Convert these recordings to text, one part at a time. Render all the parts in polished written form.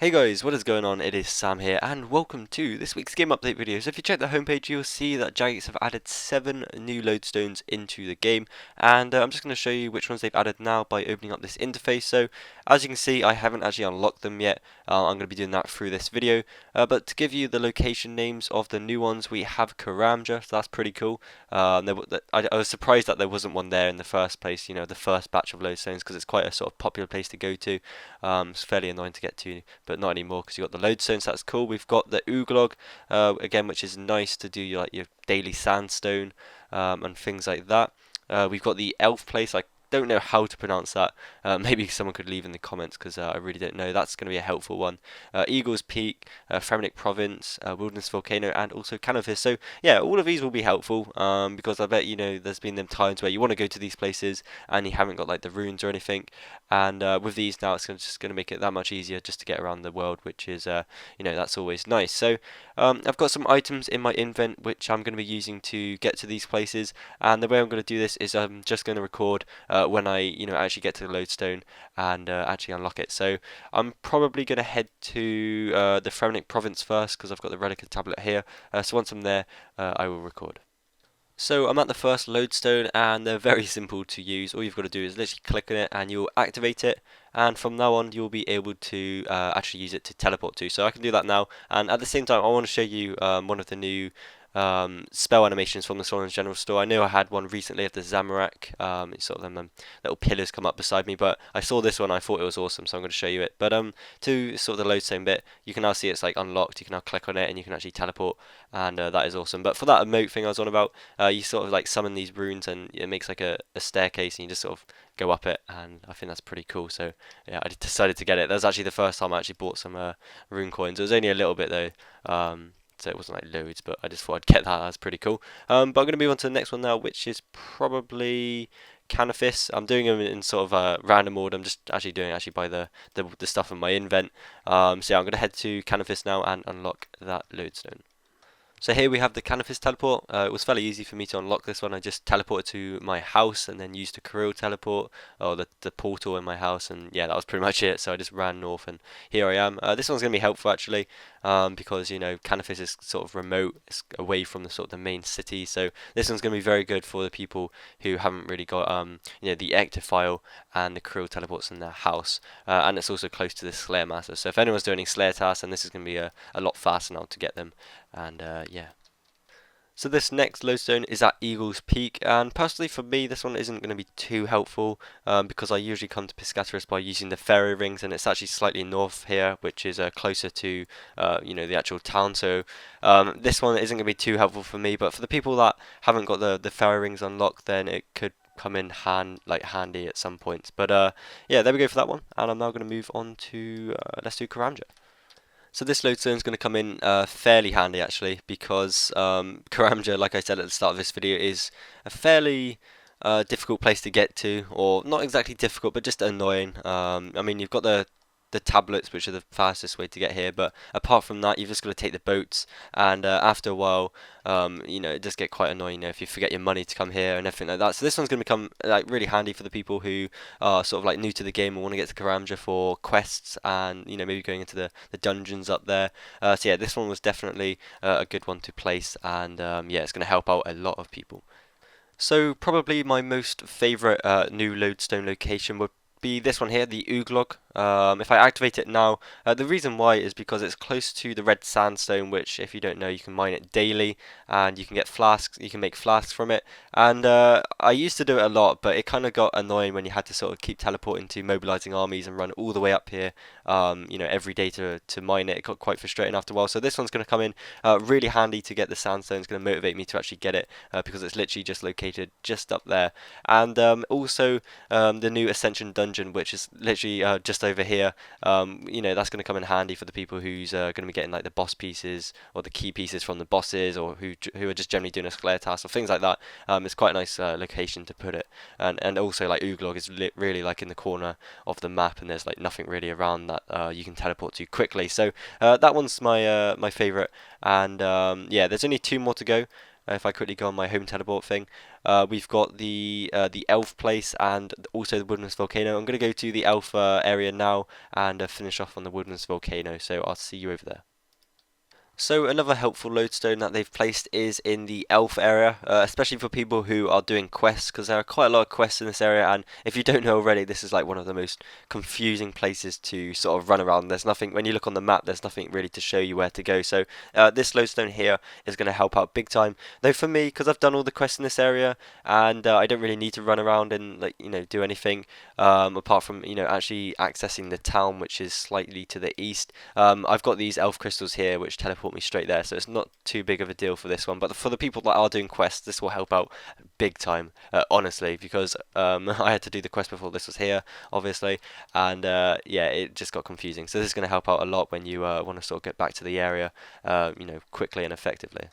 Hey guys, what is going on? It is Sam here, and welcome to this week's game update video. So if you check the homepage, you'll see that Giants have added 7 new lodestones into the game, and I'm just going to show you which ones they've added now by opening up this interface. So as you can see, I haven't actually unlocked them yet. I'm going to be doing that through this video, but to give you the location names of the new ones, we have Karamja, so that's pretty cool. I was surprised that there wasn't one there in the first place, you know, the first batch of lodestones, because it's quite a sort of popular place to go to. It's fairly annoying to get to, but not anymore because you've got the lodestones. That's cool. We've got the Ooglog again, which is nice to do your daily sandstone and things like that. We've got the elf place. I don't know how to pronounce that. Maybe someone could leave in the comments because I really don't know. That's going to be a helpful one. Eagle's Peak, Fremenic Province, Wilderness Volcano, and also Canopus. So yeah, all of these will be helpful because I bet there's been them times where you want to go to these places and you haven't got like the runes or anything. And with these now, it's just going to make it that much easier just to get around the world, which is that's always nice. So I've got some items in my invent which I'm going to be using to get to these places, and the way I'm going to do this is I'm just going to record when I actually get to the lodestone and actually unlock it. So I'm probably going to head to the Fremenic province first because I've got the relic tablet here. So once I'm there, I will record. So I'm at the first lodestone, and they're very simple to use. All you've got to do is literally click on it and you'll activate it, and from now on you'll be able to actually use it to teleport to. So I can do that now, and at the same time I want to show you one of the new spell animations from the Solon's General Store. I know I had one recently of the Zamorak. It's sort of them little pillars come up beside me, but I saw this one, I thought it was awesome, so I'm going to show you it. But to sort of the lodestone bit, you can now see it's like unlocked. You can now click on it and you can actually teleport, and that is awesome. But for that emote thing I was on about, you sort of like summon these runes and it makes like a staircase and you just sort of go up it, and I think that's pretty cool. So yeah, I decided to get it. That was actually the first time I actually bought some rune coins. It was only a little bit though. So it wasn't like loads, but I just thought I'd get that. That's pretty cool. But I'm going to move on to the next one now, which is probably Canopus. I'm doing them in sort of a random order. I'm just actually doing it by the stuff in my invent. So yeah, I'm going to head to Canopus now and unlock that lodestone. So here we have the Canopus teleport. It was fairly easy for me to unlock this one. I just teleported to my house and then used the Kirill teleport, or the portal in my house, and yeah, that was pretty much it. So I just ran north and here I am. This one's going to be helpful actually, because Canopus is sort of remote, it's away from the sort of the main city. So this one's going to be very good for the people who haven't really got the Ectofile and the Kirill teleports in their house, and it's also close to the Slayer Master. So if anyone's doing any Slayer tasks, then this is going to be a lot faster now to get them. And yeah. So this next lodestone is at Eagle's Peak, and personally for me this one isn't going to be too helpful because I usually come to Piscataris by using the ferry rings, and it's actually slightly north here, which is closer to the actual town. So this one isn't going to be too helpful for me, but for the people that haven't got the ferry rings unlocked, then it could come in handy at some points. But yeah, there we go for that one, and I'm now going to move on to let's do Karamja. So this lodestone is going to come in fairly handy actually, because Karamja, like I said at the start of this video, is a fairly difficult place to get to, or not exactly difficult, but just annoying. I mean, you've got the tablets, which are the fastest way to get here, but apart from that, you've just got to take the boats, and after a while, it does get quite annoying, if you forget your money to come here and everything like that. So this one's going to become like really handy for the people who are sort of like new to the game and want to get to Karamja for quests, and maybe going into the dungeons up there. So yeah, this one was definitely a good one to place, and yeah, it's going to help out a lot of people. So probably my most favourite new lodestone location would be this one here, the Ooglog. If I activate it now, the reason why is because it's close to the red sandstone, which, if you don't know, you can mine it daily, and you can get flasks. You can make flasks from it, and I used to do it a lot, but it kind of got annoying when you had to sort of keep teleporting to mobilizing armies and run all the way up here, every day to mine it. It got quite frustrating after a while. So this one's going to come in really handy to get the sandstone. It's going to motivate me to actually get it because it's literally just located just up there, and also the new Ascension dungeon, which is literally just over here. That's going to come in handy for the people who's going to be getting like the boss pieces or the key pieces from the bosses, or who are just generally doing a Slayer task or things like that. It's quite a nice location to put it, and also like Ooglog is really like in the corner of the map, and there's like nothing really around that you can teleport to quickly. So that one's my my favourite, and yeah, there's only 2 more to go. if I quickly go on my home teleport thing, we've got the elf place and also the wilderness volcano. I'm going to go to the elf area now and finish off on the wilderness volcano. So I'll see you over there. So another helpful lodestone that they've placed is in the elf area, especially for people who are doing quests, because there are quite a lot of quests in this area, and if you don't know already, this is like one of the most confusing places to sort of run around. There's nothing, when you look on the map, there's nothing really to show you where to go, so this lodestone here is going to help out big time. Though for me, because I've done all the quests in this area, and I don't really need to run around and like do anything apart from actually accessing the town, which is slightly to the east. I've got these elf crystals here, which teleport me straight there, so it's not too big of a deal for this one. But for the people that are doing quests, this will help out big time, honestly, because I had to do the quest before this was here, obviously, and yeah, it just got confusing. So this is going to help out a lot when you want to sort of get back to the area, quickly and effectively.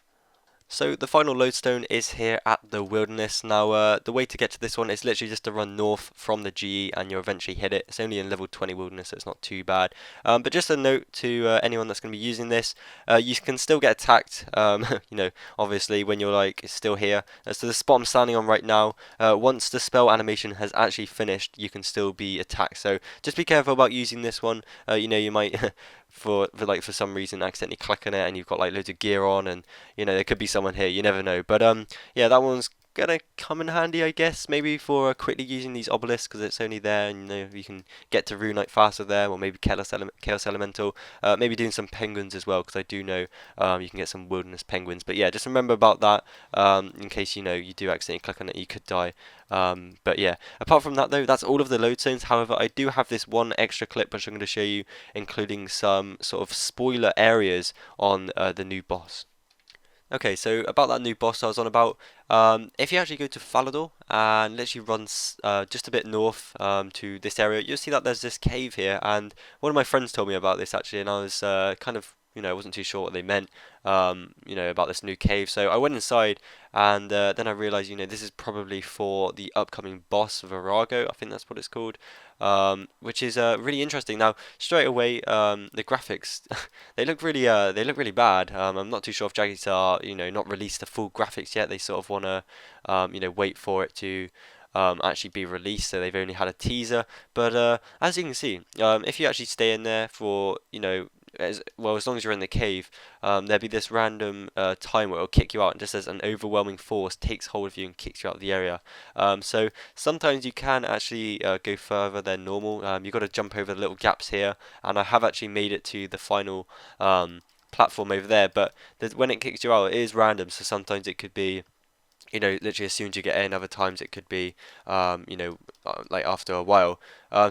So the final lodestone is here at the wilderness. Now the way to get to this one is literally just to run north from the GE and you'll eventually hit it. It's only in level 20 wilderness, so it's not too bad. But just a note to anyone that's going to be using this, you can still get attacked, obviously when you're like still here. So the spot I'm standing on right now, once the spell animation has actually finished, you can still be attacked. So just be careful about using this one. You might for some reason accidentally click on it and you've got like loads of gear on, and there could be someone here, you never know. But yeah, that one's gonna come in handy, I guess, maybe for quickly using these obelisks, because it's only there, and you can get to Rune Knight faster there, or maybe Chaos Elemental, maybe doing some penguins as well, because I do know you can get some wilderness penguins. But yeah, just remember about that, in case you do accidentally click on it, you could die. But yeah, apart from that though, that's all of the lodestones. However, I do have this one extra clip which I'm going to show you, including some sort of spoiler areas on the new boss. Okay, so about that new boss I was on about, if you actually go to Falador and literally run just a bit north to this area, you'll see that there's this cave here, and one of my friends told me about this actually, and I was kind of, I wasn't too sure what they meant, about this new cave. So I went inside, and then I realized, this is probably for the upcoming boss, Vorago, I think that's what it's called, which is really interesting. Now, straight away, the graphics, they look really bad. I'm not too sure if Jagex are, not released the full graphics yet. They sort of want to, wait for it to actually be released, so they've only had a teaser. But as you can see, if you actually stay in there for as long as you're in the cave, there'll be this random time where it'll kick you out, and just as an overwhelming force takes hold of you and kicks you out of the area. So sometimes you can actually go further than normal. You've got to jump over the little gaps here, and I have actually made it to the final platform over there. But when it kicks you out, it is random, so sometimes it could be literally as soon as you get in, other times it could be, like after a while.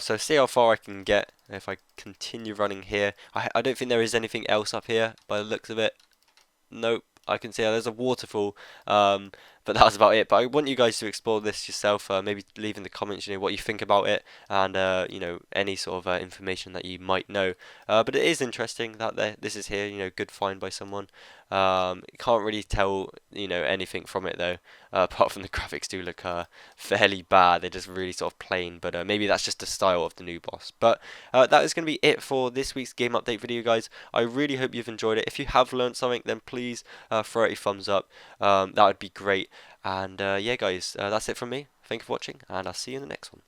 So see how far I can get if I continue running here. I don't think there is anything else up here by the looks of it. Nope. I can see there's a waterfall, but that's about it. But I want you guys to explore this yourself. Maybe leave in the comments, what you think about it, and any sort of information that you might know. But it is interesting that this is here. Good find by someone. Can't really tell anything from it though, apart from the graphics do look fairly bad. They're just really sort of plain. But maybe that's just the style of the new boss. But that is going to be it for this week's game update video, guys. I really hope you've enjoyed it. If you have learned something, then please throw it a thumbs up. That would be great. And yeah, guys, that's it from me. Thank you for watching, and I'll see you in the next one.